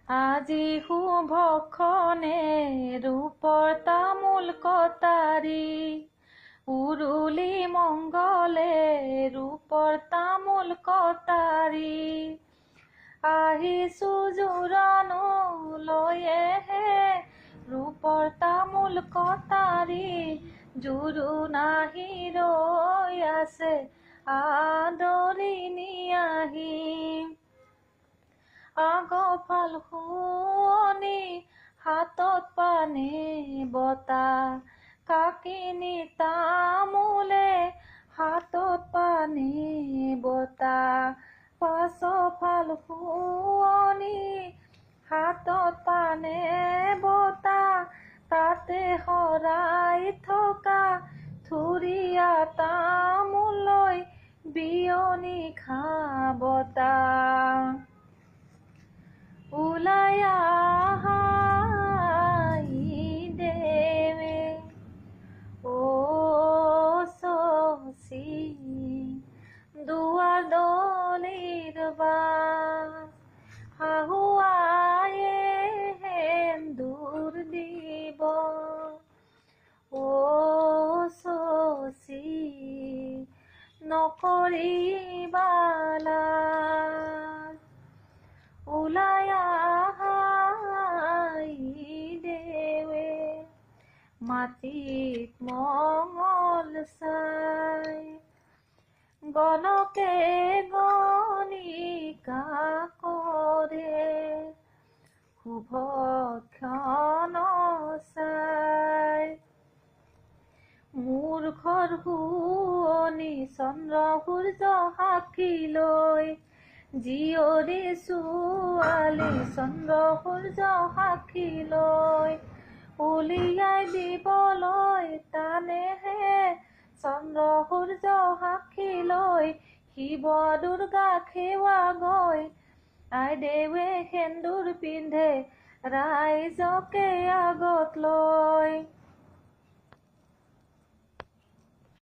আজি শুভক্ষণে ৰূপৰ তামোল কটাৰী, উৰুলি মংগলে ৰূপৰ তামোল কটাৰী। আহিছো জোৰণো লৈয়েহে ৰূপৰ তামোল কটাৰী, জোৰোণ আহি ৰৈ আছে আদৰি নিয়াহি। আগফাল শুৱনি হাতত পানে বটা, কাকিনী তামোলে হাতত পানে বটা। পাছফাল শুৱনি হাতত পানে বটা, তাতে শৰাই থকা থুৰীয়া তামোল লৈ বিয়নি খাবতা। ওলাই আহা দেৱে অ শশী, দুৱাৰ দলিৰ বাট, শাহু আয়ে সেন্দুৰ দিব অ শশী, নকৰিবা লাজ। ওলাই আহা দেৱে মাটিত মঙল চাই, গণকে গণিকা কৰে শুভক্ষণ চাই। মূৰ্খৰ শুৱনি চন্দ্ৰ সূৰ্য সাক্ষী লৈ, জীয়ৰী ছোৱালী চন্দ্ৰ সূৰ্য সাক্ষী লৈ, উলিয়াই দিবলৈ টানেহে চন্দ্ৰ সূৰ্য সাক্ষী লৈ। শিৱ দুৰ্গা সেৱা গৈ আইদেৱে সেন্দুৰ পিন্ধে ৰাইজকে আগত লৈ।